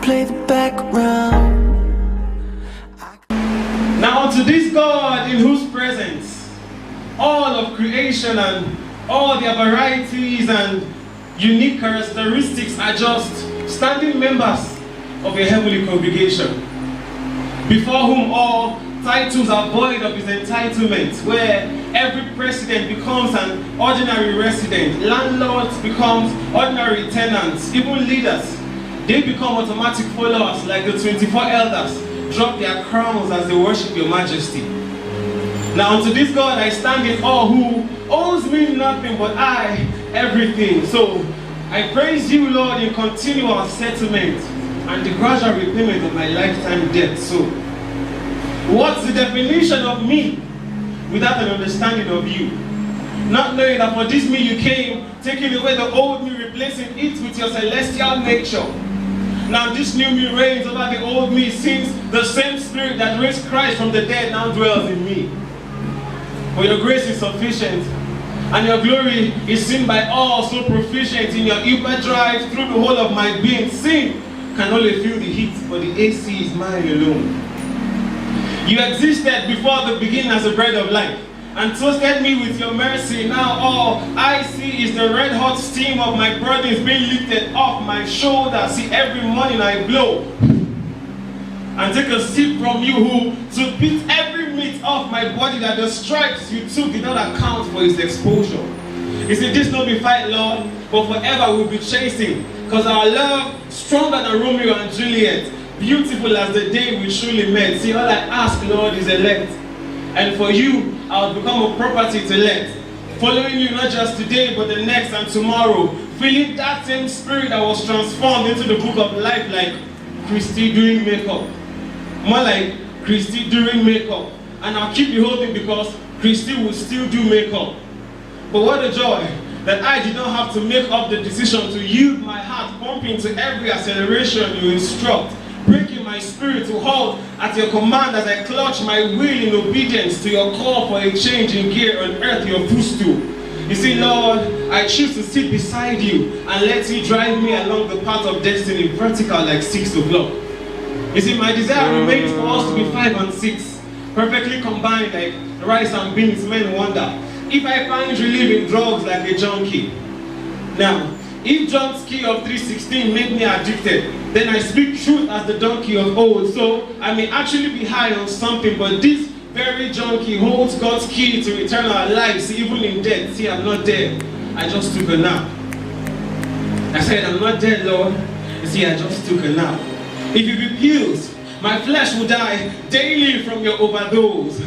play the background. Now unto this God in whose presence all of creation and all their varieties and unique characteristics are just standing members of a heavenly congregation, before whom all titles are void of his entitlement, where every president becomes an ordinary resident, landlords becomes ordinary tenants, even leaders, they become automatic followers like the 24 elders drop their crowns as they worship your majesty. Now unto this God I stand in awe, who owes me nothing but I everything. So I praise you, Lord, in continual settlement and the gradual repayment of my lifetime debt. So what's the definition of me without an understanding of you? Not knowing that for this me you came, taking away the old me, replacing it with your celestial nature. Now this new me reigns over the old me, since the same spirit that raised Christ from the dead now dwells in me. For your grace is sufficient, and your glory is seen by all, so proficient in your hyperdrive through the whole of my being. Sin can only feel the heat, but the AC is mine alone. You existed before the beginning as a bread of life, and toasted me with your mercy. Now all I see is the red hot steam of my burdens being lifted off my shoulders. See, every morning I blow and take a sip from you, who to beat every meat off my body, that the stripes you took did not account for its exposure. You see, this not be fight, Lord, but forever we'll be chasing, because our love stronger than Romeo and Juliet, beautiful as the day we truly met. See, all I ask, Lord, is elect, and for you I'll become a property to let, following you not just today but the next and tomorrow, feeling that same spirit that was transformed into the book of life, like Christy doing makeup, more like Christy doing makeup. And I'll keep the whole thing because Christy will still do makeup. But what a joy that I did not have to make up the decision to yield my heart, pumping to every acceleration you instruct, breaking my spirit to halt at your command as I clutch my will in obedience to your call for a change in gear on earth, your footstool. You see, Lord, I choose to sit beside you and let you drive me along the path of destiny, vertical like 6 o'clock. You see, my desire remains for us to be 5 and 6, perfectly combined like rice and beans. Men wonder if I find relief in drugs like a junkie. Now, if John's key of 3:16 made me addicted, then I speak truth as the donkey of old. So I may actually be high on something, but this very junkie holds God's key to eternal life. See, even in death, see, I'm not dead. I just took a nap. I said, I'm not dead, Lord. You see, I just took a nap. If you refuse, my flesh will die daily from your overdose.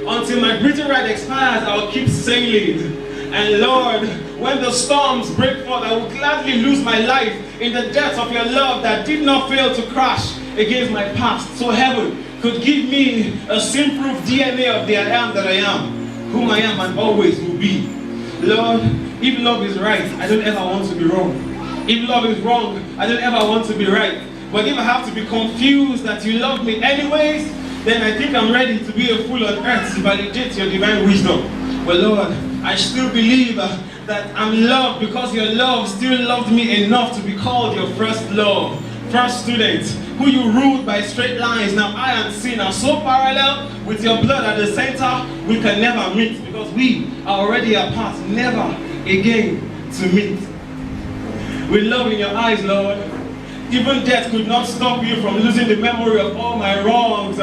Until my breathing right expires, I will keep sailing. And Lord, when the storms break forth, I will gladly lose my life in the depths of your love that did not fail to crash against my past. So heaven could give me a sin-proof DNA of the I am that I am, whom I am and always will be. Lord, if love is right, I don't ever want to be wrong. If love is wrong, I don't ever want to be right. But if I have to be confused that you love me anyways, then I think I'm ready to be a fool on earth to validate your divine wisdom. But Lord, I still believe that I'm loved because your love still loved me enough to be called your first love, first student, who you ruled by straight lines. Now I and sin are so parallel with your blood at the center, we can never meet because we are already apart, never again to meet. With love in your eyes, Lord, even death could not stop you from losing the memory of all my wrongs.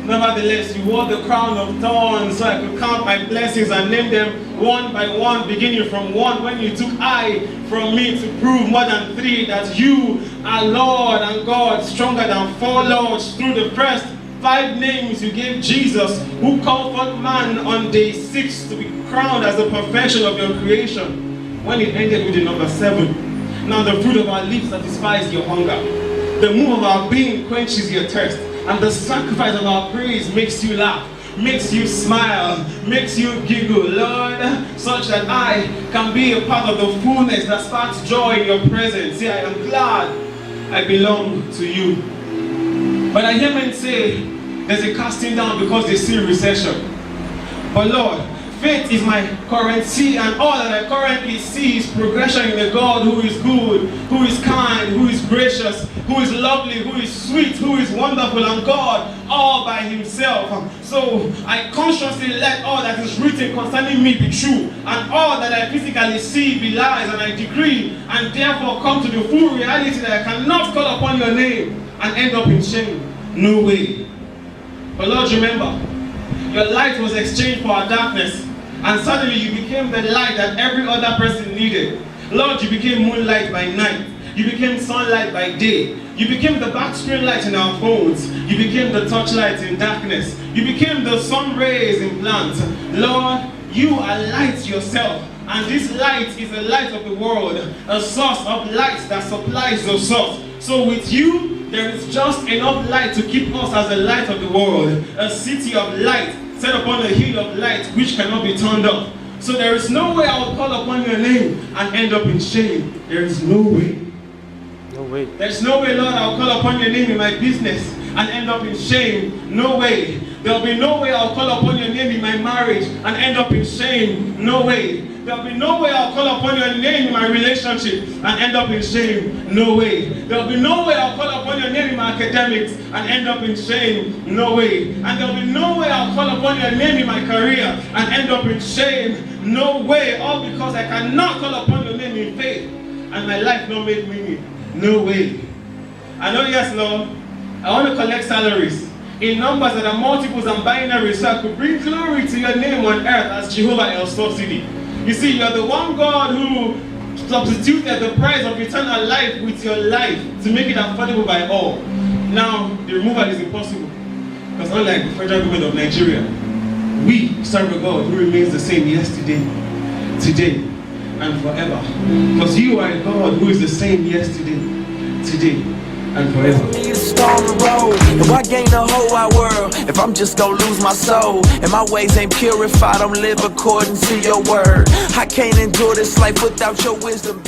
Nevertheless, you wore the crown of thorns so I could count my blessings and name them one by one, beginning from 1 when you took I from me to prove more than 3 that you are Lord and God, stronger than 4 lords. Through the first 5 names you gave Jesus, who called forth man on day 6 to be crowned as the perfection of your creation, when it ended with the number 7. Now the fruit of our lips satisfies your hunger. The move of our being quenches your thirst. And the sacrifice of our praise makes you laugh, makes you smile, makes you giggle, Lord, such that I can be a part of the fullness that sparks joy in your presence. See, I am glad I belong to you. But I hear men say there's a casting down because they see recession. But Lord, Faith is my currency, and all that I currently see is progression in a God who is good, who is kind, who is gracious, who is lovely, who is sweet, who is wonderful, and God all by himself. So I consciously let all that is written concerning me be true, and all that I physically see be lies, and I decree and therefore come to the full reality that I cannot call upon your name and end up in shame. No way. But Lord, remember, your light was exchanged for our darkness, and suddenly you became the light that every other person needed. Lord, you became moonlight by night. You became sunlight by day. You became the back screen light in our phones. You became the torchlight in darkness. You became the sun rays in plants. Lord, you are light yourself, and this light is the light of the world, a source of light that supplies the source. So with you, there is just enough light to keep us as the light of the world, a city of light set upon a hill of light which cannot be turned off. So there is no way I will call upon your name and end up in shame. There is no way. No way. There's no way, Lord, I'll call upon your name in my business and end up in shame. No way. There'll be no way I'll call upon your name in my marriage and end up in shame. No way. There'll be no way I'll call upon your name in my relationship and end up in shame. No way. There'll be no way I'll call upon your name in my academics and end up in shame. No way. And there'll be no way I'll call upon your name in my career and end up in shame. No way. All because I cannot call upon your name in faith and my life not make meaning. No way. I know, yes, Lord, I want to collect salaries in numbers that are multiples and binaries so I could bring glory to your name on earth as Jehovah El Sourcity. You see, you're the one God who substituted the price of eternal life with your life to make it affordable by all. Now, the removal is impossible, because unlike the federal government of Nigeria, we serve a God who remains the same yesterday, today, and forever. Because you are a God who is the same yesterday, today, and forever. If I gain the whole wide world, if I'm just gonna lose my soul, and my ways ain't purified, I'm live according to your word. I can't endure this life without your wisdom.